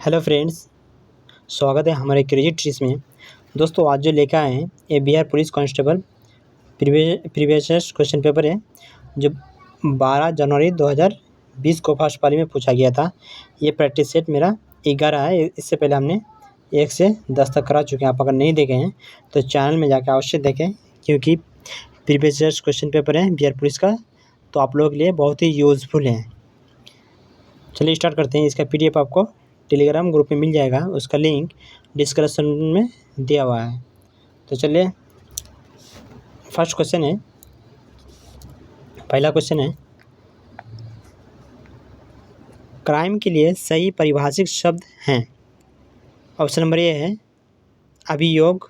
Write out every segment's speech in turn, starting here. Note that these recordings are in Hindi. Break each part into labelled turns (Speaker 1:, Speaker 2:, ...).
Speaker 1: हेलो फ्रेंड्स, स्वागत है हमारे क्रेजी ट्रीज में। दोस्तों, आज जो लेकर आए हैं ये Bihar police constable previous question paper है जो 12 जनवरी 2020 को फर्स्ट पाली में पूछा गया था। ये प्रैक्टिस सेट मेरा 11 है। इससे पहले हमने 1 से 10 तक करा चुके हैं। आप अगर नहीं देखे हैं तो चैनल में जाकर अवश्य देखें, क्योंकि प्रीवियस क्वेश्चन पेपर है बिहार पुलिस का, तो आप लोगों के लिए बहुत ही यूज़फुल है। चलिए स्टार्ट करते हैं। इसका PDF आपको टेलीग्राम ग्रुप में मिल जाएगा, उसका लिंक डिस्क्रिप्शन में दिया हुआ है। तो चलिए, फर्स्ट क्वेश्चन है, पहला क्वेश्चन है, क्राइम के लिए सही परिभाषित शब्द हैं। ऑप्शन नंबर ए है अभियोग,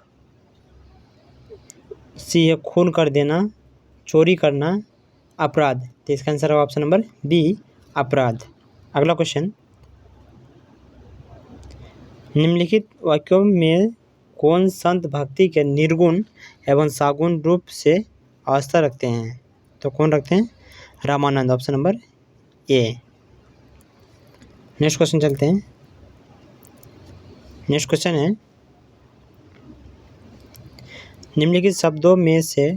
Speaker 1: सी है खून कर देना, चोरी करना, अपराध। तो इसका आंसर है ऑप्शन नंबर बी, अपराध। अगला क्वेश्चन, निम्नलिखित वाक्यों में कौन संत भक्ति के निर्गुण एवं सागुण रूप से आस्था रखते हैं? तो कौन रखते हैं? Ramanand. Option number A. Next question चलते हैं। नेक्स्ट क्वेश्चन है, निम्नलिखित शब्दों में से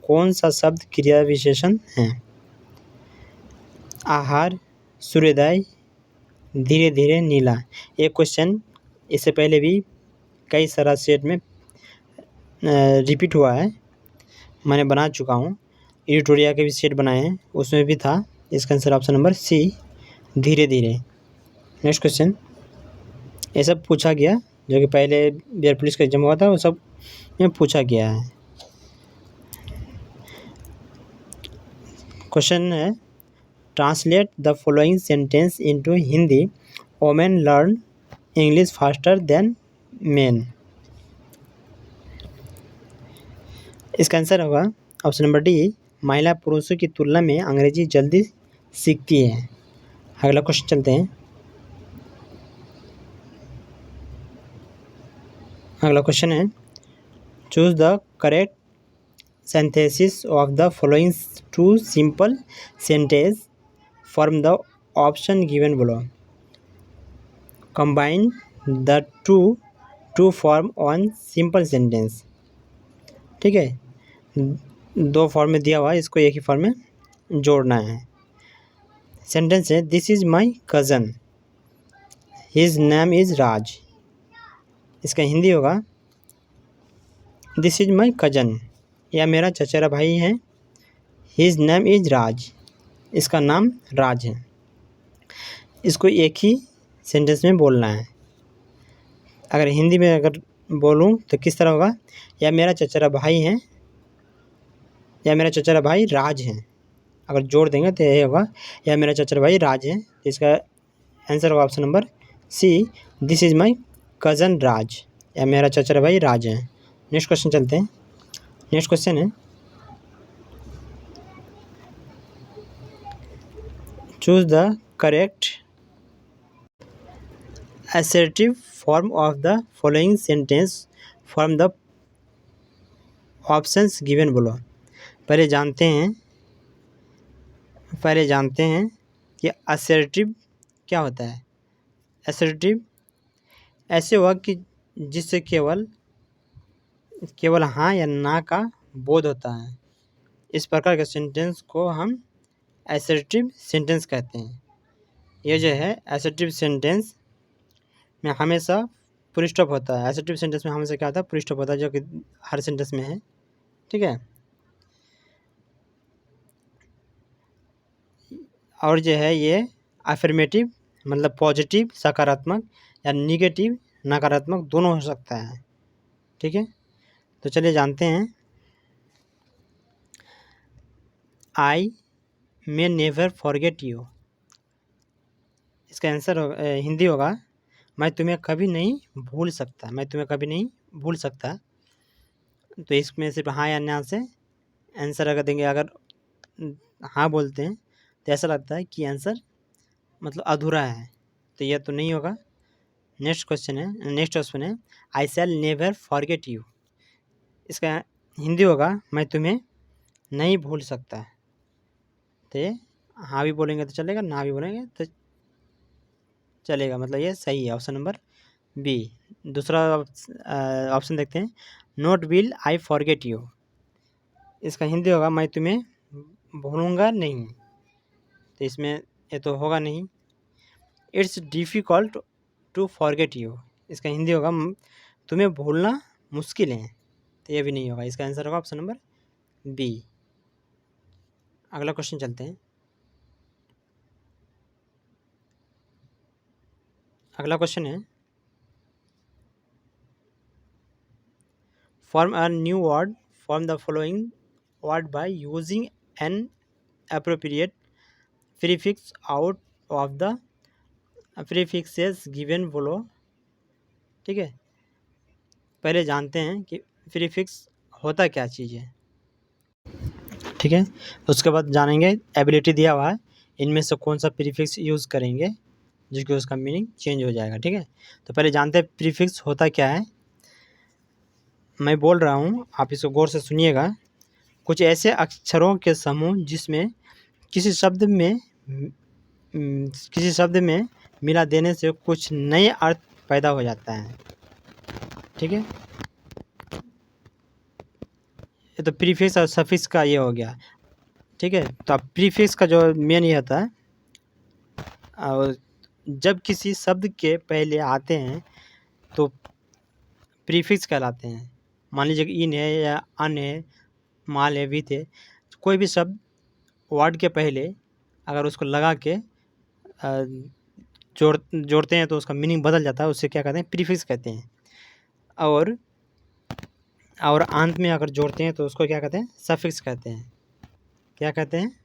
Speaker 1: कौन सा शब्द क्रिया विशेषण है? आहार, सूर्योदय, धीरे धीरे, नीला। एक क्वेश्चन इससे पहले भी कई सारा सेट में रिपीट हुआ है, मैंने बना चुका हूँ। एडिटोरिया के भी सेट बनाए हैं, उसमें भी था। इसका आंसर ऑप्शन नंबर सी, धीरे धीरे। नेक्स्ट क्वेश्चन, ये सब पूछा गया जो कि पहले बिहार पुलिस का एग्जाम हुआ था, वो सब में पूछा गया है। क्वेश्चन है, translate the following sentence into Hindi. Women learn English faster than main. इसका आंसर होगा ऑप्शन नंबर डी, महिला पुरुषों की तुलना में अंग्रेजी जल्दी सीखती है। अगला क्वेश्चन चलते हैं। अगला क्वेश्चन है, choose the correct synthesis of the following two simple sentence from the option given below. Combine the two form on simple sentence. ठीक है, दो फॉर्म में दिया हुआ है, इसको एक ही फॉर्म में जोड़ना है। सेंटेंस है, this is my cousin, his name is Raj. इसका हिंदी होगा, दिस इज माई कज़न, या मेरा चचेरा भाई है, हिज नेम इज राज, इसका नाम राज है। इसको एक ही सेंटेंस में बोलना है। अगर हिंदी में अगर बोलूँ तो किस तरह होगा, या मेरा चचेरा भाई है, या मेरा चचेरा भाई राज है। अगर जोड़ देंगे तो यही होगा, या मेरा चचेरा भाई राज है। तो इसका आंसर होगा option number C, this is my cousin Raj, या मेरा चचेरा भाई राज है। नेक्स्ट क्वेश्चन चलते हैं। नेक्स्ट क्वेश्चन है, choose the correct assertive form of the following sentence from the options given below। पहले जानते हैं कि assertive क्या होता है। assertive ऐसे हुआ कि जिससे केवल हाँ या ना का बोध होता है। इस प्रकार के सेंटेंस को हम assertive सेंटेंस कहते हैं। ये जो है assertive सेंटेंस में हमेशा फुल स्टॉप होता है। assertive सेंटेंस में हमेशा क्या होता है, फुल स्टॉप होता है, जो कि हर सेंटेंस में है। ठीक है, और जो है ये अफर्मेटिव मतलब पॉजिटिव सकारात्मक, या निगेटिव नकारात्मक दोनों हो सकता है। ठीक है, तो चलिए जानते हैं। आई मे नेवर फॉरगेट यू। इसका आंसर हिंदी होगा, मैं तुम्हें कभी नहीं भूल सकता, मैं तुम्हें कभी नहीं भूल सकता। तो इसमें सिर्फ हाँ या ना से आंसर अगर देंगे, अगर हाँ बोलते हैं तो ऐसा लगता है कि आंसर मतलब अधूरा है, तो यह तो नहीं होगा। नेक्स्ट क्वेश्चन है, नेक्स्ट ऑप्शन है, आई शैल नेवर फॉरगेट यू। इसका हिंदी होगा, मैं तुम्हें नहीं भूल सकता। तो ये हाँ भी बोलेंगे तो चलेगा, ना भी बोलेंगे तो चलेगा, मतलब ये सही है, ऑप्शन नंबर बी। दूसरा ऑप्शन देखते हैं, note will I forget you, इसका हिंदी होगा मैं तुम्हें भूलूंगा नहीं, तो इसमें ये तो होगा नहीं। It's difficult to forget you, इसका हिंदी होगा तुम्हें भूलना मुश्किल है, तो ये भी नहीं होगा, इसका आंसर होगा ऑप्शन नंबर बी। अगला क्वेश्चन चलते हैं। अगला क्वेश्चन है, form a new word form the following word by using an appropriate prefix out of the prefixes given below। ठीक है, पहले जानते हैं कि प्रीफिक्स होता क्या चीज़ है। ठीक है, उसके बाद जानेंगे एबिलिटी दिया हुआ है, इनमें से कौन सा प्रीफिक्स यूज़ करेंगे जिसकी उसका मीनिंग चेंज हो जाएगा। ठीक है, तो पहले जानते हैं प्रीफिक्स होता क्या है। मैं बोल रहा हूँ, आप इसको गौर से सुनिएगा। कुछ ऐसे अक्षरों के समूह जिसमें किसी शब्द में मिला देने से कुछ नए अर्थ पैदा हो जाता है। ठीक है, ये तो प्रीफिक्स और सफिक्स का ये हो गया। ठीक है, तो अब प्रीफिक्स का जो मेन ये होता है, और जब किसी शब्द के पहले आते हैं तो प्रीफिक्स कहलाते हैं। मान लीजिए कि इन है या अन है, माल है, वित है, कोई भी शब्द वर्ड के पहले अगर उसको लगा के जोड़ते हैं तो उसका मीनिंग बदल जाता है, उससे क्या कहते हैं, प्रीफिक्स कहते हैं। और अंत में अगर जोड़ते हैं तो उसको क्या कहते हैं, सफिक्स कहते हैं। क्या कहते हैं,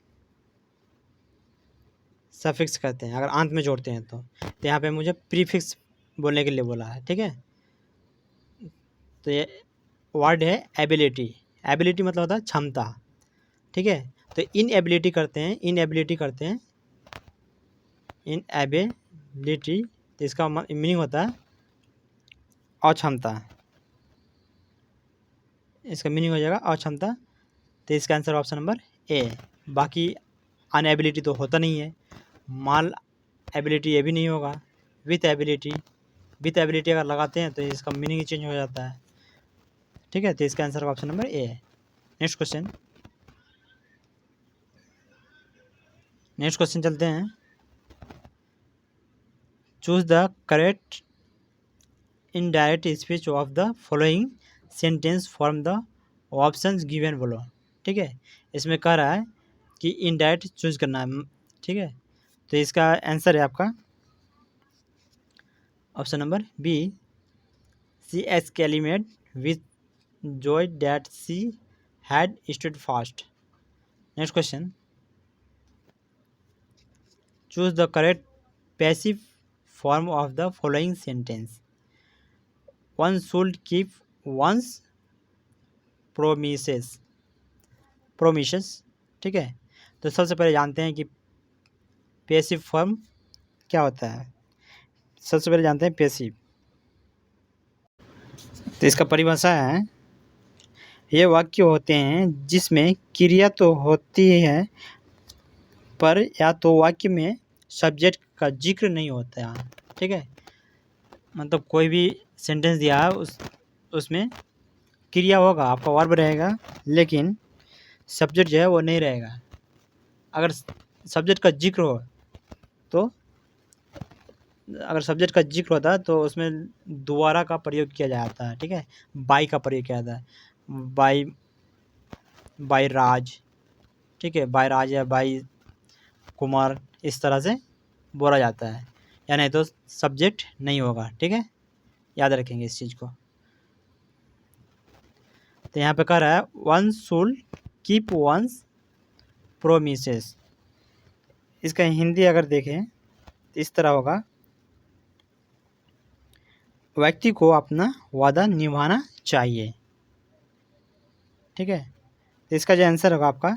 Speaker 1: सफिक्स कहते हैं, अगर अंत में जोड़ते हैं तो यहाँ पे मुझे प्रीफिक्स बोलने के लिए बोला है। ठीक है, तो ये वर्ड है एबिलिटी। एबिलिटी मतलब होता है क्षमता। ठीक है, तो इन एबिलिटी करते हैं, इन एबिलिटी तो इसका मीनिंग होता है अक्षमता, इसका मीनिंग हो जाएगा अक्षमता, तो इसका आंसर ऑप्शन नंबर ए। बाकी अनएबिलिटी तो होता नहीं है, माल एबिलिटी ये भी नहीं होगा, विथ एबिलिटी अगर लगाते हैं तो इसका मीनिंग चेंज हो जाता है। ठीक है, तो इसका आंसर ऑप्शन नंबर ए है। नेक्स्ट क्वेश्चन चलते हैं। Choose the correct indirect speech of the following sentence from the options given below. ठीक है, इसमें कह रहा है कि इनडायरेक्ट चूज करना है। ठीक है, तो इसका आंसर है आपका option number B, she exclaimed with joy that she had stood fast। Next question, choose the correct passive form of the following sentence। One should keep one's promises। ठीक है, तो सबसे पहले जानते हैं कि पैसिव फॉर्म क्या होता है। सबसे पहले जानते हैं पैसिव, तो इसका परिभाषा है, ये वाक्य होते हैं जिसमें क्रिया तो होती है पर या तो वाक्य में सब्जेक्ट का जिक्र नहीं होता है। ठीक है, मतलब कोई भी सेंटेंस दिया है उसमें क्रिया होगा, आपका वर्ब रहेगा, लेकिन सब्जेक्ट जो है वो नहीं रहेगा। अगर सब्जेक्ट का जिक्र हो तो अगर सब्जेक्ट का जिक्र होता है तो उसमें दोबारा का प्रयोग किया जाता है। ठीक है, बाई का प्रयोग किया जाता है, बाई राज। ठीक है, बाई राज या बाई कुमार, इस तरह से बोला जाता है, या नहीं तो सब्जेक्ट नहीं होगा। ठीक है, याद रखेंगे इस चीज़ को। तो यहाँ पे कह रहा है one should keep once promises, इसका हिंदी अगर देखें तो इस तरह होगा, व्यक्ति को अपना वादा निभाना चाहिए। ठीक है, तो इसका जो आंसर होगा आपका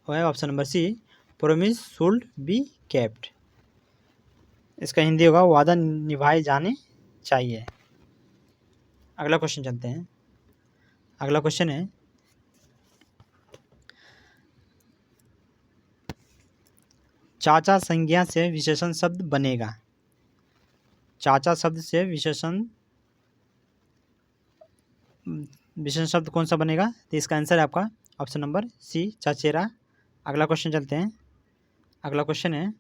Speaker 1: वो है option number C, promise should be kept, इसका हिंदी होगा वादा निभाए जाने चाहिए। अगला क्वेश्चन चलते हैं। अगला क्वेश्चन है, चाचा संज्ञा से विशेषण शब्द बनेगा। चाचा शब्द से विशेषण शब्द कौन सा बनेगा? तो इसका आंसर है आपका ऑप्शन नंबर सी, चाचेरा। अगला क्वेश्चन चलते हैं। अगला क्वेश्चन है,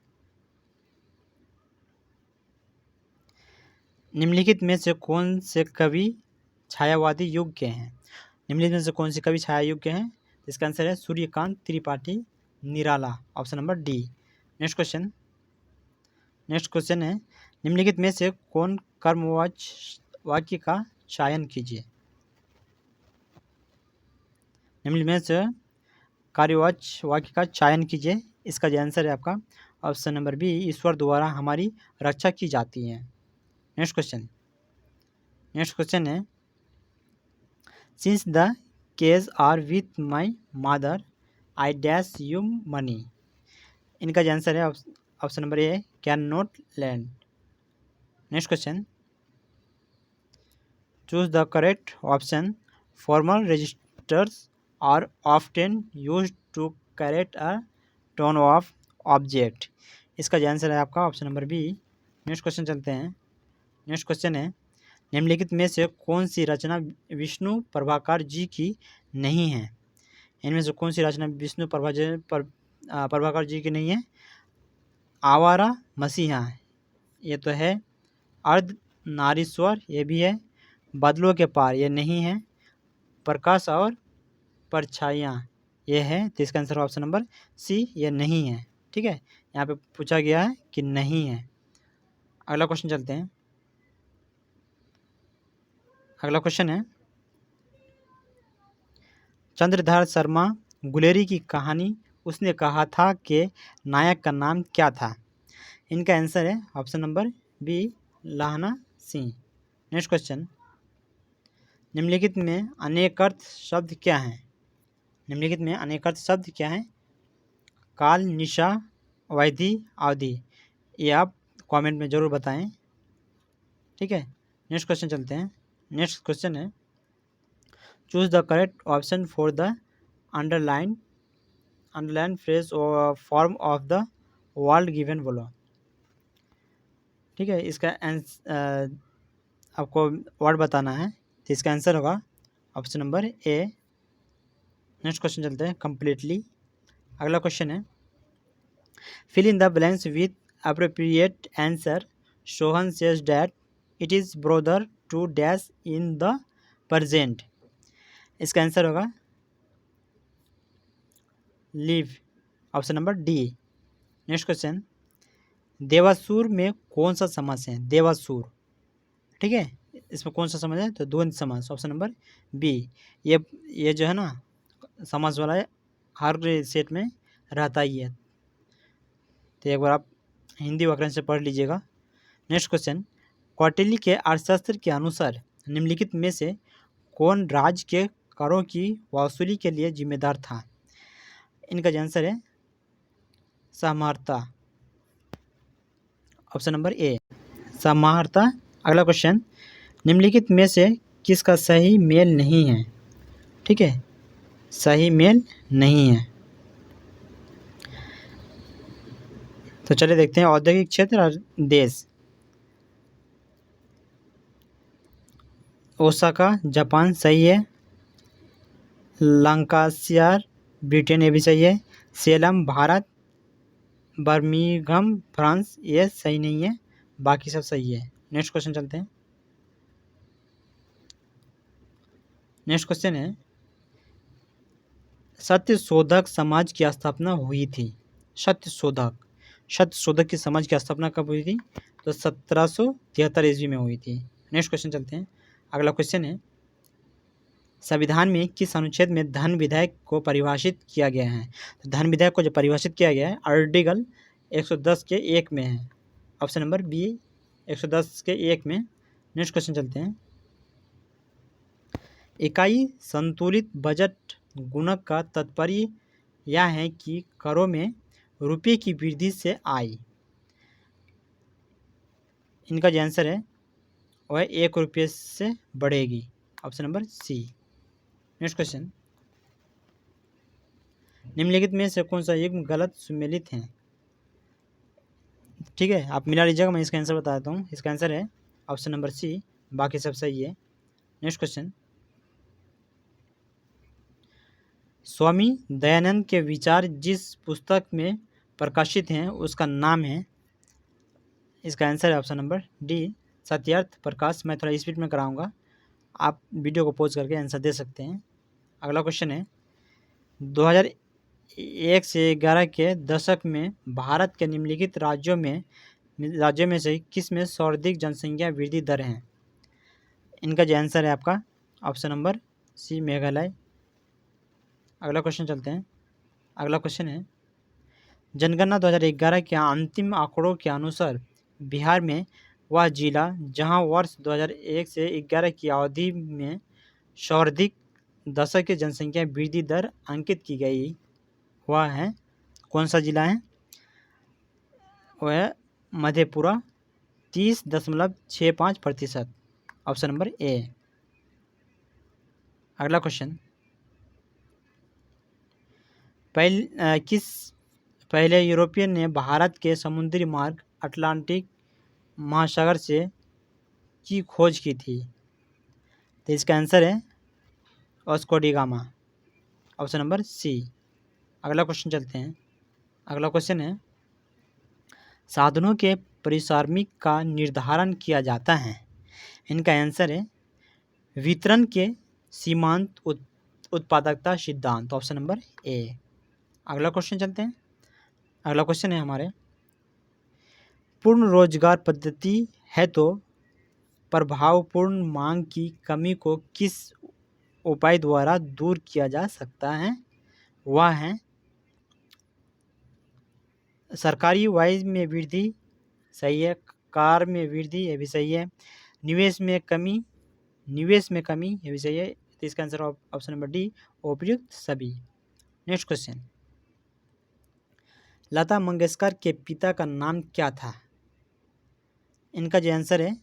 Speaker 1: निम्नलिखित में से कौन से कवि छायावादी युग के हैं? निम्नलिखित में से कौन से कवि छाया युग के हैं? इसका आंसर है Suryakant Tripathi Nirala, option number D. Next question है, निम्नलिखित में से कौन कर्मवाच्य वाक्य का चयन कीजिए? निम्नलिखित में से कार्यवाच्य वाक्य का चयन कीजिए। इसका जो आंसर है आपका ऑप्शन नंबर बी, ईश्वर द्वारा हमारी रक्षा की जाती है। नेक्स्ट क्वेश्चन है, since the keys are with my mother I dash you money. इनका जो आंसर है option number A, can not lend. Next question, choose the correct option. Formal registers are often used to correct a tone of object. इसका जो आंसर है आपका option number B. Next question चलते हैं। नेक्स्ट क्वेश्चन है, निम्नलिखित में से कौन सी रचना विष्णु प्रभाकर जी की नहीं है? इनमें से कौन सी रचना विष्णु प्रभाकर जी की नहीं है? आवारा मसीहा, ये तो है। अर्ध नारीश्वर, ये भी है। बादलों के पार, ये नहीं है। प्रकाश और परछाइयाँ, ये है। तो इसका आंसर ऑप्शन नंबर सी, ये नहीं है। ठीक है, यहाँ पे पूछा गया है कि नहीं है। अगला क्वेश्चन चलते हैं। अगला क्वेश्चन है, चंद्रधार शर्मा गुलेरी की कहानी उसने कहा था कि नायक का नाम क्या था? इनका आंसर है option number B, Lahna Singh. Next question, निम्नलिखित में अनेकर्थ शब्द क्या हैं? निम्नलिखित में अनेकर्थ शब्द क्या हैं? काल, निशा, वैधि, अवधि। ये आप कमेंट में ज़रूर बताएं। ठीक है, नेक्स्ट क्वेश्चन चलते हैं। नेक्स्ट क्वेश्चन है, choose the correct option for the underline phrase और form of the world given बोलो। ठीक है, इसका आपको वर्ड बताना है, तो इसका आंसर होगा option number A. Next question चलते हैं, कंप्लीटली। अगला क्वेश्चन है, fill in the blanks with appropriate answer. Sohan says that it is brother to dash in the present. इसका आंसर होगा leave, option number D. Next question, देवासुर में कौन सा समास है? देवासुर, ठीक है, इसमें कौन सा समास है? तो द्वंद्व समास, ऑप्शन नंबर बी। ये जो है ना समास वाला है, हर सेट में रहता ही है, तो एक बार आप हिंदी व्याकरण से पढ़ लीजिएगा। नेक्स्ट क्वेश्चन, कौटिल्य के अर्थशास्त्र के अनुसार निम्नलिखित में से कौन राज्य के करों की वसूली के लिए जिम्मेदार था? इनका आंसर है समाहर्ता, ऑप्शन नंबर ए, समाहर्ता। अगला क्वेश्चन, निम्नलिखित में से किसका सही मेल नहीं है? ठीक है, सही मेल नहीं है। तो चलिए देखते हैं, औद्योगिक क्षेत्र और देश। ओसाका जापान सही है। लंकाशायर ब्रिटेन, ये भी सही है। सेलम भारत। बर्मिंघम फ्रांस, ये सही नहीं है, बाकी सब सही है। नेक्स्ट क्वेश्चन चलते हैं। नेक्स्ट क्वेश्चन है, सत्यशोधक समाज की स्थापना हुई थी। सत्यशोधक की समाज की स्थापना कब हुई थी? तो 1773 ईस्वी में हुई थी। नेक्स्ट क्वेश्चन चलते हैं। अगला क्वेश्चन है, संविधान में किस अनुच्छेद में धन विधेयक को परिभाषित किया गया है? तो धन विधेयक को जो परिभाषित किया गया है आर्टिकल 110 के 1 में है, ऑप्शन नंबर बी, 110 के 1 में। नेक्स्ट क्वेश्चन चलते हैं, इकाई संतुलित बजट गुणक का तात्पर्य यह है कि करों में रुपये की वृद्धि से आय। इनका जो आंसर है वह 1 रुपये से बढ़ेगी, option number C. Next question, निम्नलिखित में से कौन सा युग्म गलत सुमेलित है? ठीक है, आप मिला लीजिएगा, मैं इसका आंसर बता देता हूँ। इसका आंसर है ऑप्शन नंबर सी, बाकी सब सही है। नेक्स्ट क्वेश्चन, स्वामी दयानंद के विचार जिस पुस्तक में प्रकाशित हैं उसका नाम है, इसका आंसर है option number D, Satyarth Prakash. मैं थोड़ा स्पीड में कराऊंगा, आप वीडियो को पॉज करके आंसर दे सकते हैं। अगला क्वेश्चन है, 2001 से 11 के दशक में भारत के निम्नलिखित राज्यों में से किस में सर्वाधिक जनसंख्या वृद्धि दर है? इनका जो आंसर है आपका ऑप्शन नंबर सी, मेघालय। अगला क्वेश्चन चलते हैं। अगला क्वेश्चन है, जनगणना 2011 के अंतिम आंकड़ों के अनुसार बिहार में वह जिला जहां वर्ष 2001 से 11 की अवधि में सर्वाधिक दशक की जनसंख्या वृद्धि दर अंकित की गई, वह है कौन सा जिला है? वह है मधेपुरा, 30.65%, ऑप्शन नंबर ए। अगला क्वेश्चन, पहले यूरोपियन ने भारत के समुद्री मार्ग अटलांटिक महासागर से की खोज की थी? तो इसका आंसर है Vasco da Gama, option number C. अगला क्वेश्चन चलते हैं। अगला क्वेश्चन है, साधनों के पारिश्रमिक का निर्धारण किया जाता है? इनका आंसर है वितरण के सीमांत उत्पादकता सिद्धांत, ऑप्शन नंबर ए। अगला क्वेश्चन चलते हैं। अगला क्वेश्चन है हमारे, पूर्ण रोजगार पद्धति है तो प्रभावपूर्ण मांग की कमी को किस उपाय द्वारा दूर किया जा सकता है? वह है सरकारी वाइज में वृद्धि, सही है। कार में वृद्धि, ये भी सही है। निवेश में कमी, ये भी सही है। तो इसका आंसर ऑप्शन नंबर डी, उपयुक्त सभी। नेक्स्ट क्वेश्चन, लता मंगेशकर के पिता का नाम क्या था? इनका जो आंसर है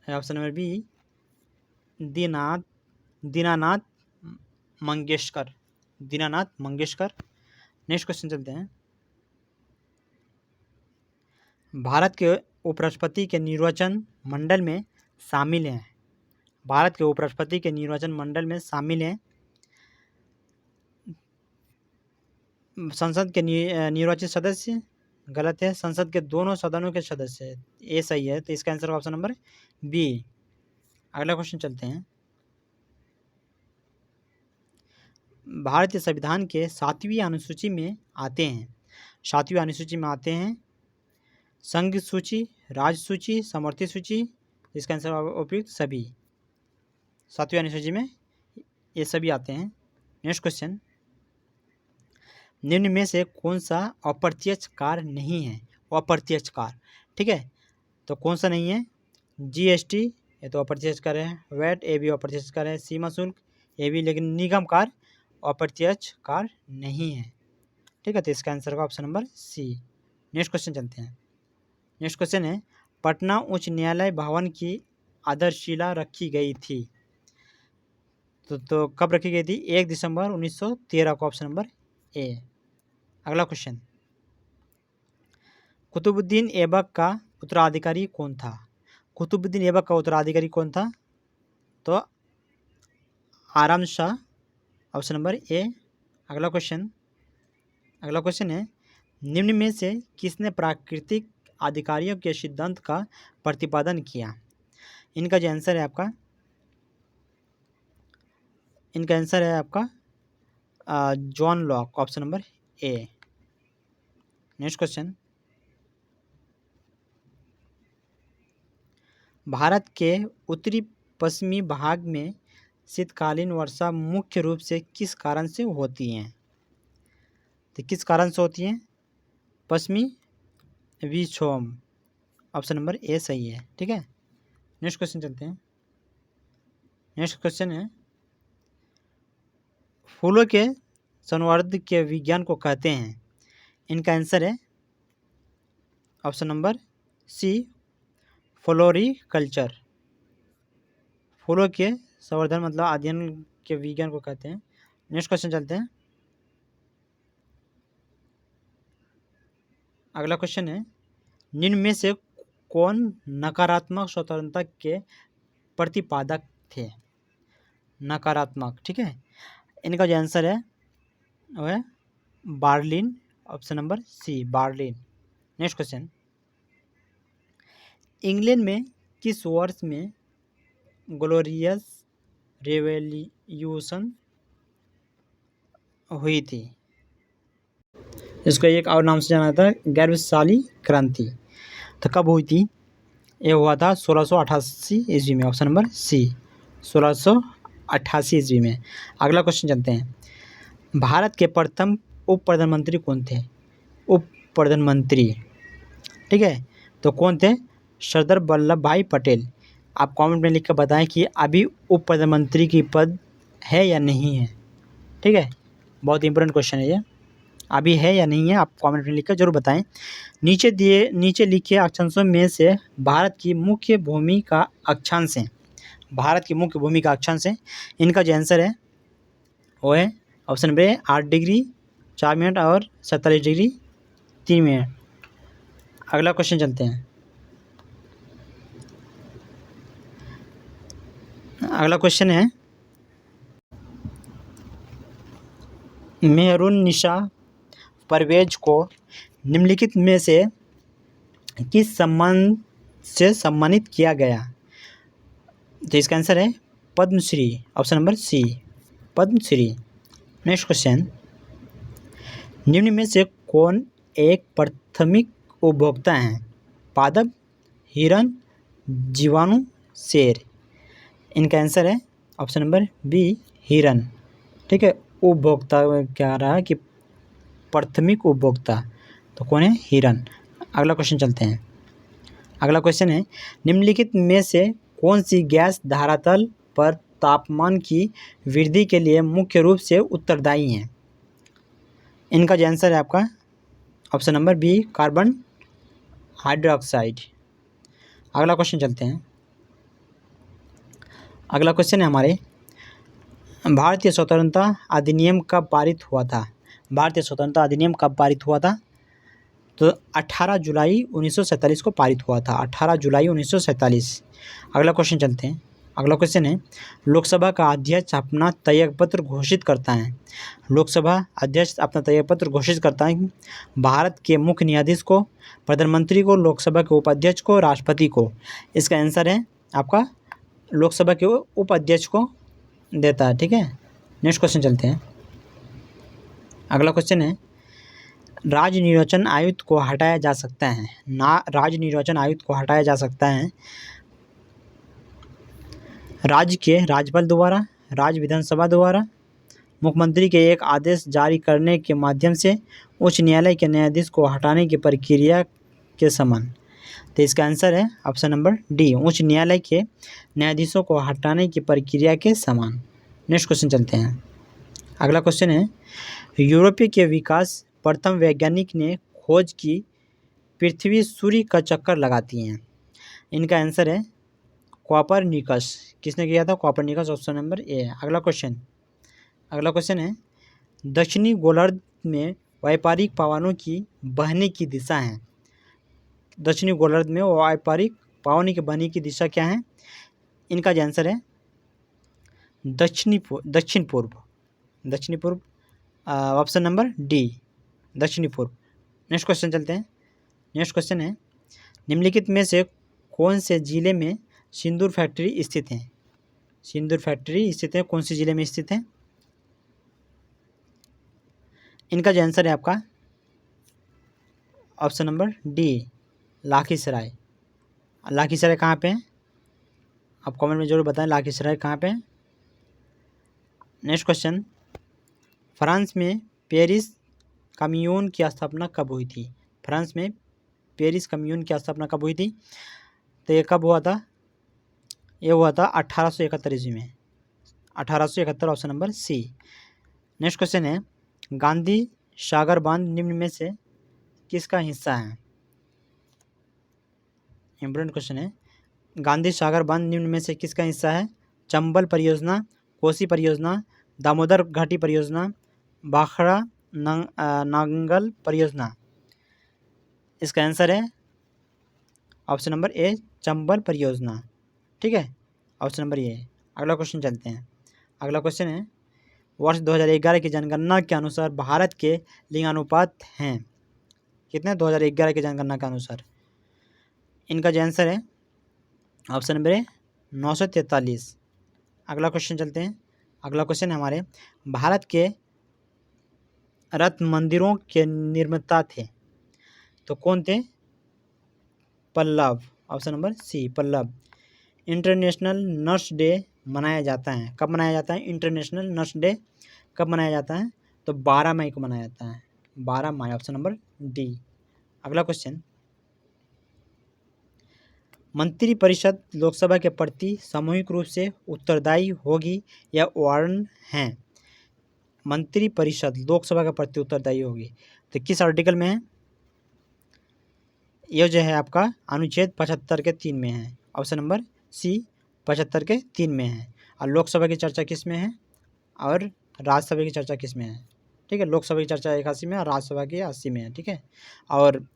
Speaker 1: option number B, Dinanath Mangeshkar. Next question चलते हैं। भारत के उपराष्ट्रपति के निर्वाचन मंडल में शामिल हैं? संसद के निर्वाचित सदस्य, गलत है। संसद के दोनों सदनों के सदस्य, ये सही है। तो इसका आंसर ऑप्शन नंबर बी। अगला क्वेश्चन चलते हैं। भारतीय संविधान के 7वीं अनुसूची में आते हैं संघ सूची, राज्य सूची, समवर्ती सूची। इसका आंसर उपयुक्त सभी। 7वीं अनुसूची में ये सभी आते हैं। नेक्स्ट क्वेश्चन, निम्न में से कौन सा अप्रत्यक्ष कर नहीं है? अप्रत्यक्ष कर, ठीक है, तो कौन सा नहीं है? जीएसटी, ये तो अप्रत्यक्ष कर है। वैट, ये भी अप्रत्यक्ष कर है। सीमा शुल्क, ये भी, लेकिन निगम कर अप्रत्यक्ष कर नहीं है, ठीक है। तो इसका आंसर का option number C. Next question चलते हैं। नेक्स्ट क्वेश्चन है, पटना उच्च न्यायालय भवन की आधारशिला रखी गई थी? तो कब रखी गई थी? 1 दिसंबर 1913 को, ऑप्शन नंबर ए। अगला क्वेश्चन, कुतुबुद्दीन ऐबक का उत्तराधिकारी कौन था? तो आराम शाह, ऑप्शन नंबर ए। अगला क्वेश्चन है, निम्न में से किसने प्राकृतिक अधिकारियों के सिद्धांत का प्रतिपादन किया? इनका जो आंसर है आपका John Locke, option number A. Next question, Bharat के उत्तरी पश्चिमी भाग में शीतकालीन वर्षा मुख्य रूप से किस कारण से होती हैं? तो किस कारण से होती हैं? पश्चिमी विक्षोभ, ऑप्शन नंबर ए सही है, ठीक है। नेक्स्ट क्वेश्चन चलते हैं। नेक्स्ट क्वेश्चन है, फूलों के संवर्धन के विज्ञान को कहते हैं? इनका आंसर है ऑप्शन नंबर सी, फ्लोरिकल्चर। फूलों के संवर्धन मतलब अध्ययन के विज्ञान को कहते हैं। नेक्स्ट क्वेश्चन चलते हैं। अगला क्वेश्चन है, निम्न में से कौन नकारात्मक स्वतंत्रता के प्रतिपादक थे? नकारात्मक, ठीक है। इनका जो आंसर है वो है Berlin, option number C, Berlin. Next question, England में किस वर्ष में ग्लोरियस रेवोल्यूशन हुई थी? इसको एक और नाम से जाना था, गैरवशाली क्रांति। तो कब हुई थी? ये हुआ था 1688 ईस्वी में, ऑप्शन नंबर सी, 1688 ईस्वी में। अगला क्वेश्चन चलते हैं, भारत के प्रथम उप प्रधानमंत्री कौन थे? उप प्रधानमंत्री, ठीक है, तो कौन थे? सरदार वल्लभ भाई पटेल। आप कमेंट में लिख कर बताएं कि अभी उप प्रधानमंत्री की पद है या नहीं है, ठीक है। बहुत इंपॉर्टेंट क्वेश्चन है ये, अभी है या नहीं है, आप कमेंट में लिख कर जरूर बताएं। नीचे लिखे अक्षांशों में से भारत की मुख्य भूमि का अक्षांश है, भारत की मुख्य भूमि का अक्षांश है। इनका जो आंसर है वो है ऑप्शन नंबर ए, 8 डिग्री 4 मिनट और 47 डिग्री 3 मिनट। अगला क्वेश्चन चलते हैं, अगला क्वेश्चन है, मेहरुन्निसा परवेज को निम्नलिखित में से किस सम्मान से सम्मानित किया गया? तो इसका आंसर है Padma Shri, option number C, Padma Shri. Next question, निम्न में से कौन एक प्राथमिक उपभोक्ता है? पादप, हिरण, जीवाणु, शेर। इनका आंसर है ऑप्शन नंबर बी, हिरण, ठीक है। उपभोक्ता क्या रहा कि प्राथमिक उपभोक्ता, तो कौन है? हिरण। अगला क्वेश्चन चलते हैं, अगला क्वेश्चन है, निम्नलिखित में से कौन सी गैस धरातल पर तापमान की वृद्धि के लिए मुख्य रूप से उत्तरदायी है? इनका जो आंसर है आपका option number B, carbon hydroxide. अगला क्वेश्चन चलते हैं, अगला क्वेश्चन है हमारे, भारतीय स्वतंत्रता अधिनियम कब पारित हुआ था? भारतीय स्वतंत्रता अधिनियम कब पारित हुआ था? तो 18 जुलाई 1947 को पारित हुआ था, 18 जुलाई 1947। अगला क्वेश्चन चलते हैं, अगला क्वेश्चन है, लोकसभा का अध्यक्ष अपना त्यागपत्र घोषित करता है, लोकसभा अध्यक्ष अपना त्यागपत्र घोषित करता है भारत के मुख्य न्यायाधीश को, प्रधानमंत्री को, लोकसभा के उपाध्यक्ष को, राष्ट्रपति को। इसका आंसर है आपका लोकसभा के उपाध्यक्ष को देता है, ठीक है। नेक्स्ट क्वेश्चन चलते हैं, अगला क्वेश्चन है, राज्य निर्वाचन आयुक्त को हटाया जा सकता है ना? राज्य निर्वाचन आयुक्त को हटाया जा सकता है राज्य के राज्यपाल द्वारा, राज्य विधानसभा द्वारा, मुख्यमंत्री के एक आदेश जारी करने के माध्यम से, उच्च न्यायालय के न्यायाधीश को हटाने की प्रक्रिया के समान। तो इसका आंसर है ऑप्शन नंबर डी, उच्च न्यायालय के न्यायाधीशों को हटाने की प्रक्रिया के समान। नेक्स्ट क्वेश्चन चलते हैं, अगला क्वेश्चन है, यूरोपीय के विकास प्रथम वैज्ञानिक ने खोज की पृथ्वी सूर्य का चक्कर लगाती है। इनका आंसर है कॉपरनिकस। किसने किया था? कॉपरनिकस, ऑप्शन नंबर ए। अगला क्वेश्चन है, दक्षिणी गोलार्ध में व्यापारिक पावनों की बहने की दिशा है। दक्षिणी गोलार्ध में व्यापारिक पावनों की बहने की दिशा क्या है? इनका जो आंसर है दक्षिण पूर्व, ऑप्शन नंबर डी, दक्षिणी पूर्व। नेक्स्ट क्वेश्चन चलते हैं, नेक्स्ट क्वेश्चन है, निम्नलिखित में से कौन से जिले में सिंदूर फैक्ट्री स्थित है? सिंदूर फैक्ट्री स्थित है, कौन से जिले में स्थित है? इनका जो आंसर है आपका ऑप्शन नंबर डी, लाखीसराय। लाखीसराय कहाँ पे है? आप कमेंट में जरूर बताएं लाखीसराय कहाँ पे है। नेक्स्ट क्वेश्चन, फ्रांस में पेरिस कम्यून की स्थापना कब हुई थी? फ्रांस में पेरिस कम्यून की स्थापना कब हुई थी? तो ये कब हुआ था? ये हुआ था 1871 ईस्वी में, 1871, option number C. Next question है, गांधी सागर बांध निम्न में से किसका हिस्सा है? इम्पोर्टेंट क्वेश्चन है, गांधी सागर बांध निम्न में से किसका हिस्सा है? चंबल परियोजना, कोसी परियोजना, दामोदर घाटी परियोजना, भाखड़ा नांगल परियोजना। इसका आंसर है ऑप्शन नंबर ए चंबल परियोजना, ठीक है, ऑप्शन नंबर ए। अगला क्वेश्चन चलते हैं। अगला क्वेश्चन है वर्ष 2011 की जनगणना के अनुसार भारत के लिंगानुपात हैं कितने? 2011 की जनगणना के अनुसार इनका जो आंसर है ऑप्शन नंबर ए 943। अगला क्वेश्चन चलते हैं। अगला क्वेश्चन है हमारे भारत के रत्न मंदिरों के निर्माता थे तो कौन थे? Pallava, option number C Pallava. International nurse day मनाया जाता है, कब मनाया जाता है? इंटरनेशनल नर्स डे कब मनाया जाता है? तो 12 मई को मनाया जाता है, 12 मई, ऑप्शन नंबर डी। अगला क्वेश्चन, मंत्रिपरिषद लोकसभा के प्रति सामूहिक रूप से उत्तरदायी होगी या वार्न है? मंत्रिपरिषद लोकसभा के प्रति उत्तरदायी होगी तो किस आर्टिकल में है? यह जो है आपका अनुच्छेद 75 के 3 में है, ऑप्शन नंबर सी 75 के 3 में है। और लोकसभा की चर्चा किस में है और राज्यसभा की चर्चा किस में है? ठीक है, लोकसभा की चर्चा 81 में और राज्यसभा की 80 में है, ठीक है। और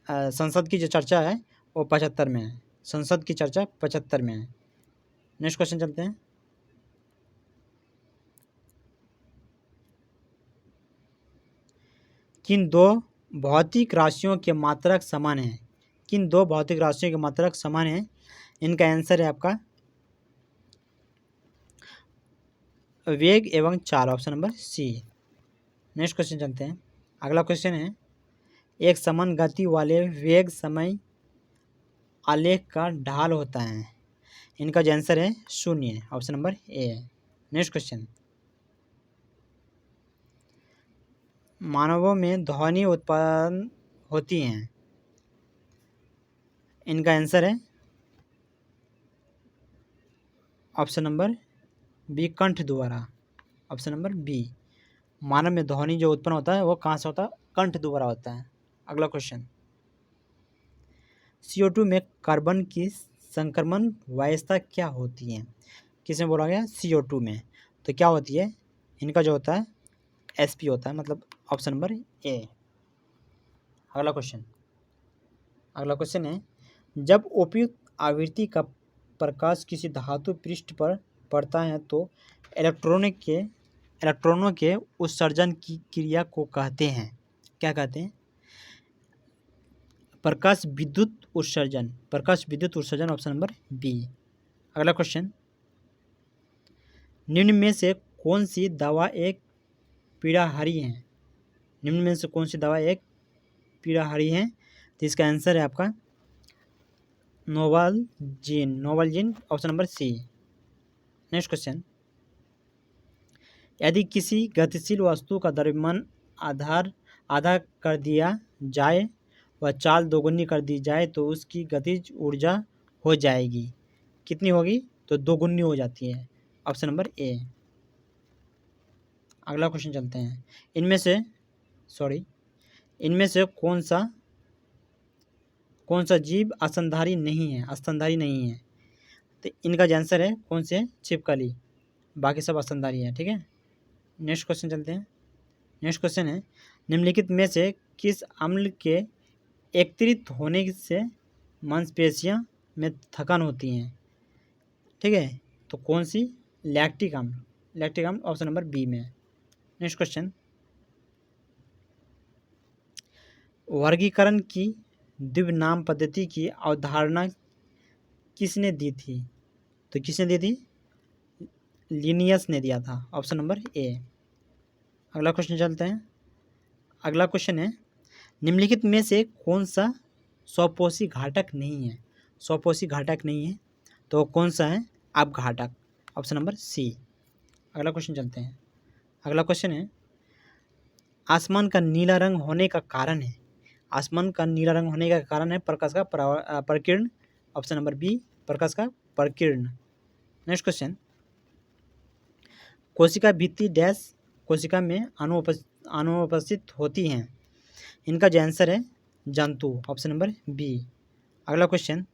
Speaker 1: संसद की जो चर्चा है वो 75 में है, संसद की चर्चा 75 में है। नेक्स्ट क्वेश्चन चलते हैं। किन दो भौतिक राशियों के मात्रक समान है? किन दो भौतिक राशियों के मात्रक समान है? इनका आंसर है आपका वेग एवं चाल, option number C. Next question चलते हैं। अगला क्वेश्चन है एक समान गति वाले वेग समय आलेख का ढाल होता है, इनका जो आंसर है 0, option number A. Next question, मानवों में ध्वनि उत्पन्न होती हैं, इनका आंसर है ऑप्शन नंबर बी कंठ द्वारा, ऑप्शन नंबर बी। मानव में ध्वनि जो उत्पन्न होता है वो कहाँ से होता है? कंठ द्वारा होता है। अगला क्वेश्चन, CO2 में कार्बन की संक्रमण वायस्ता क्या होती है? किसमें बोला गया? CO2 में। तो क्या होती है? इनका जो होता है SP होता है, मतलब ऑप्शन नंबर ए। अगला क्वेश्चन, अगला क्वेश्चन है जब उपयुक्त आवृत्ति का प्रकाश किसी धातु पृष्ठ पर पड़ता है तो इलेक्ट्रॉनों के उत्सर्जन की क्रिया को कहते हैं, क्या कहते हैं? प्रकाश विद्युत उत्सर्जन, प्रकाश विद्युत उत्सर्जन, ऑप्शन नंबर बी। अगला क्वेश्चन, निम्न में से कौन सी दवा एक पीड़ाहारी है? निम्न में से कौन सी दवा एक पीड़ाहारी है? तो इसका आंसर है आपका Novalgin, option number C. Next question, यदि किसी गतिशील वस्तु का द्रव्यमान आधा कर दिया जाए व चाल दोगुनी कर दी जाए तो उसकी गतिज ऊर्जा हो जाएगी, कितनी होगी? तो दोगुनी हो जाती है, ऑप्शन नंबर ए। अगला क्वेश्चन चलते हैं। इनमें से कौन सा जीव स्तनधारी नहीं है? तो इनका आंसर है कौन से? छिपकली, बाकी सब स्तनधारी है, ठीक है। नेक्स्ट क्वेश्चन चलते हैं। नेक्स्ट क्वेश्चन है निम्नलिखित में से किस अम्ल के एकत्रित होने से मांसपेशियां में थकान होती है? ठीक है, तो कौन सी? लैक्टिक अम्ल, ऑप्शन नंबर बी में। नेक्स्ट क्वेश्चन, वर्गीकरण की द्विव नाम पद्धति की अवधारणा किसने दी थी? तो किसने दी थी? लिनियस ने दिया था, ऑप्शन नंबर ए। अगला क्वेश्चन चलते हैं। अगला क्वेश्चन है निम्नलिखित में से कौन सा स्वपोषी घटक नहीं है? स्वपोषी घटक नहीं है तो कौन सा है? अपघटक, ऑप्शन नंबर सी। अगला क्वेश्चन चलते हैं। अगला क्वेश्चन है आसमान का नीला रंग होने का कारण है? आसमान का नीला रंग होने का कारण है प्रकाश का प्रकीर्ण, ऑप्शन नंबर बी, प्रकाश का प्रकीर्ण। नेक्स्ट क्वेश्चन, कोशिका भित्ति डैश कोशिका में अनुपस्थित होती हैं, इनका जो आंसर है जंतु, ऑप्शन नंबर बी। अगला क्वेश्चन,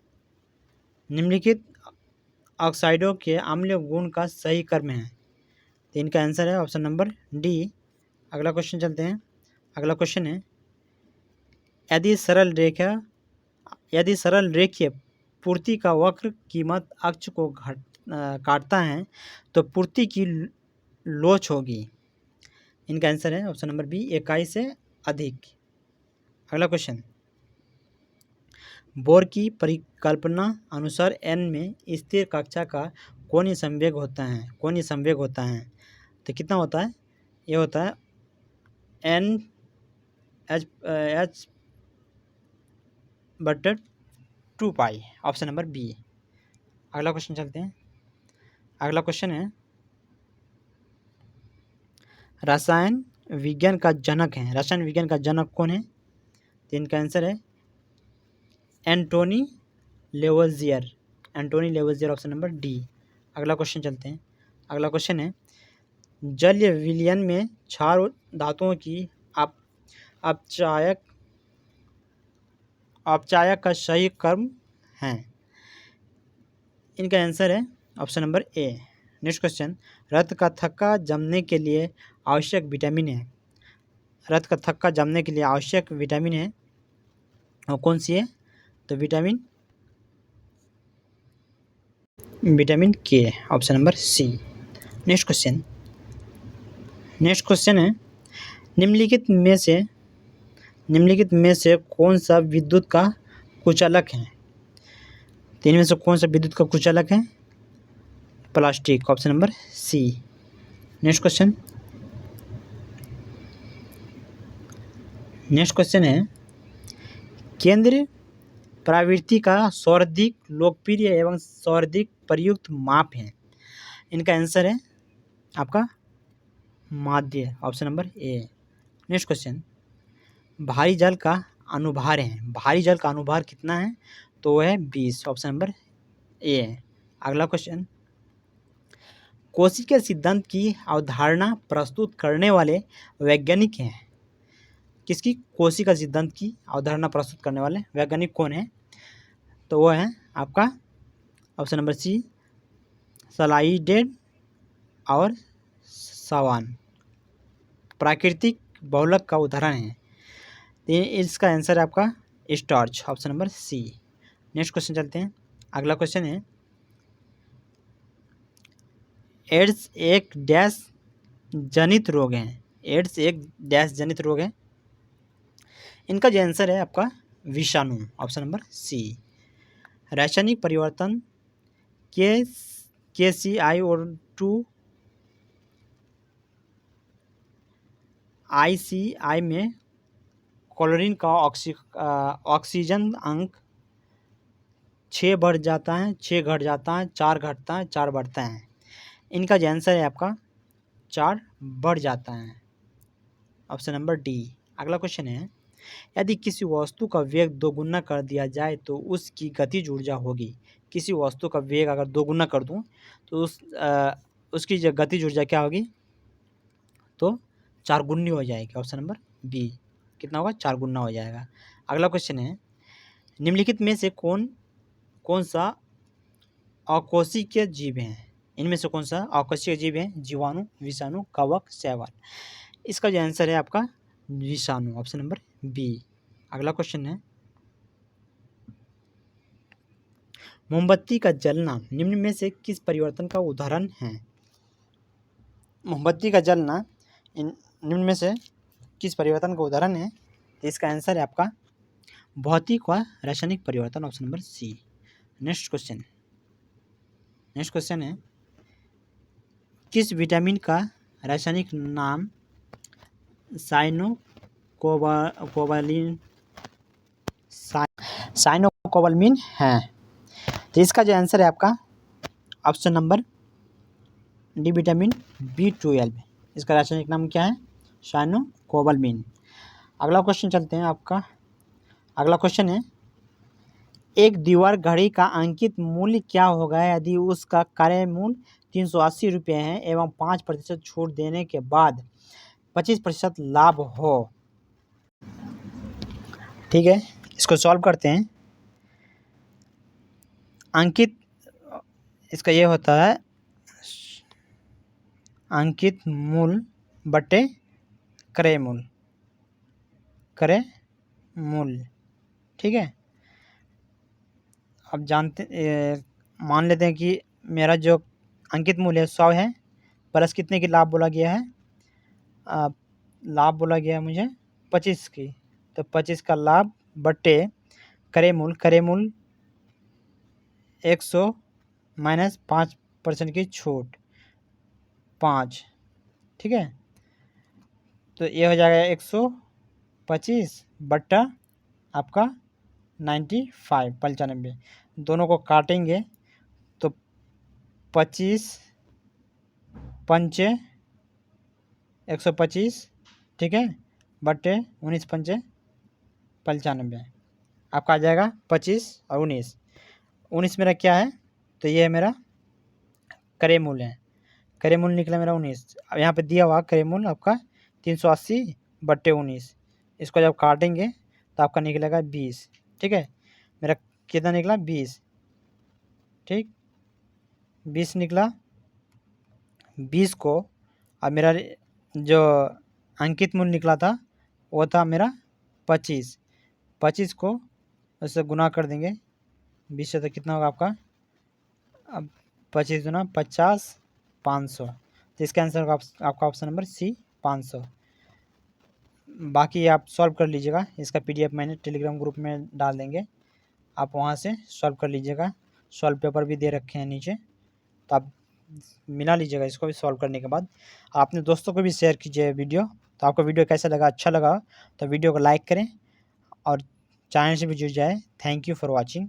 Speaker 1: निम्नलिखित ऑक्साइडों के अम्लीय गुण का सही क्रम है, तो इनका आंसर है ऑप्शन नंबर डी। अगला क्वेश्चन चलते हैं। अगला क्वेश्चन है यदि सरल रेखीय पूर्ति का वक्र कीमत अक्ष को काटता है तो पूर्ति की लोच होगी। इनका आंसर है ऑप्शन नंबर बी, इकाई से अधिक। अगला क्वेश्चन, बोर की परिकल्पना अनुसार n में स्थिर कक्षा का कोणीय संवेग होता है तो कितना होता है? ये होता है n h बटे 2 पाई, ऑप्शन नंबर बी। अगला क्वेश्चन चलते हैं। अगला क्वेश्चन है, रसायन विज्ञान का जनक कौन है? तो इनका आंसर है Antoine Lavoisier, option number D. अगला क्वेश्चन चलते हैं। अगला क्वेश्चन है, जलीय विलयन में क्षार धातुओं की अपचायक का सही क्रम है। इनका आंसर है option number A. Next question, रक्त का थक्का जमने के लिए आवश्यक विटामिन है। रक्त का थक्का जमने के लिए आवश्यक विटामिन है और कौन सी है? तो vitamin K, option number C. Next question है, निम्नलिखित में से कौन सा विद्युत का कुचालक है? तो इनमें से कौन सा विद्युत का कुचालक है? Plastic, option number C. Next question है, केंद्र प्रवृत्ति का सर्वाधिक लोकप्रिय एवं सर्वाधिक प्रयुक्त माप है। इनका आंसर है आपका माध्य, option number A. Next question, भारी जल का अनुभार कितना है? तो वह है 20, ऑप्शन नंबर ए। अगला क्वेश्चन, कोशिका सिद्धांत की अवधारणा प्रस्तुत करने वाले वैज्ञानिक हैं। किसकी? कोशिका सिद्धांत की अवधारणा प्रस्तुत करने वाले वैज्ञानिक कौन है? तो वो है आपका ऑप्शन नंबर सी, सलाइडेड और सवान। प्राकृतिक बहुलक का उदाहरण है। इसका आंसर है आपका starch, option number C. Next question चलते हैं। अगला क्वेश्चन है, एड्स एक डैश जनित रोग है। इनका जो आंसर है आपका विषाणु, ऑप्शन नंबर सी। रासायनिक परिवर्तन KClO2 ICI में क्लोरीन का ऑक्सीजन अंक 6 बढ़ जाता है, 6 घट जाता है, 4 घटता है, 4 बढ़ता है। इनका जो आंसर है आपका 4 बढ़ जाता है, ऑप्शन नंबर डी। अगला क्वेश्चन है, यदि किसी वस्तु का वेग दोगुना कर दिया जाए तो उसकी गतिज ऊर्जा होगी। किसी वस्तु का वेग अगर दोगुना कर दूं तो उसकी जो गतिज ऊर्जा क्या होगी? तो 4 गुनी हो जाएगी, ऑप्शन नंबर बी। कितना होगा? 4 गुना हो जाएगा। अगला क्वेश्चन है, निम्नलिखित में से कौन सा अकोशिकीय जीव है? इनमें से कौन सा अकोशिकीय जीव है? जीवाणु, विषाणु, कवक, शैवाल। इसका जो आंसर है आपका विषाणु, ऑप्शन नंबर बी। अगला क्वेश्चन है, मोमबत्ती का जलना निम्न में से किस परिवर्तन का उदाहरण है? मोमबत्ती का जलना निम्न में से किस परिवर्तन का उदाहरण है? तो इसका आंसर है आपका भौतिक व रासायनिक परिवर्तन, option number C. Next question है, किस विटामिन का रासायनिक नाम साइनोकोबालामिन है? तो इसका जो आंसर है आपका option number D, vitamin B12। इसका रासायनिक नाम क्या है? साइनोकोबालामिन। अगला क्वेश्चन चलते हैं आपका। अगला क्वेश्चन है, एक दीवार घड़ी का अंकित मूल्य क्या होगा यदि उसका क्रय मूल्य 380 रुपये है एवं 5% छूट देने के बाद 25% लाभ हो? ठीक है, इसको सॉल्व करते हैं। अंकित इसका ये होता है अंकित मूल्य बटे क्रय मूल्य, ठीक है। अब मान लेते हैं कि मेरा जो अंकित मूल्य है 100 है, प्लस कितने की लाभ बोला गया है, लाभ बोला गया है मुझे 25 की, तो 25 का लाभ बट्टे क्रय मूल्य 100 माइनस 5% की छूट 5, ठीक है। तो ये हो जाएगा 125 बट्टा आपका 95 दोनों को काटेंगे तो 25 पंचे 125, ठीक है, बट्टे 19 पंचे 95, आपका आ जाएगा 25 और 19 मेरा क्या है, तो ये है मेरा क्रय मूल्य है, क्रय मूल्य निकला मेरा 19। अब यहाँ पे दिया हुआ क्रय मूल्य आपका 380 बट्टे 19, इसको जब काटेंगे तो आपका निकलेगा 20, ठीक है। मेरा कितना निकला 20, ठीक, 20 निकला। 20 को अब मेरा जो अंकित मूल्य निकला था वो था मेरा 25 को उससे गुना कर देंगे 20 से, तो कितना होगा आपका, अब 25 गुना 50 500, तो इसका आंसर होगा आपका ऑप्शन नंबर सी 500। बाकी आप सॉल्व कर लीजिएगा, इसका PDF मैंने टेलीग्राम ग्रुप में डाल देंगे, आप वहाँ से सॉल्व कर लीजिएगा, सॉल्व पेपर भी दे रखे हैं नीचे, तो आप मिला लीजिएगा इसको भी सॉल्व करने के बाद। आप अपने दोस्तों को भी शेयर कीजिए वीडियो। तो आपको वीडियो कैसा लगा, अच्छा लगा तो वीडियो को लाइक करें और चैनल से भी जुड़ जाए। Thank you for watching.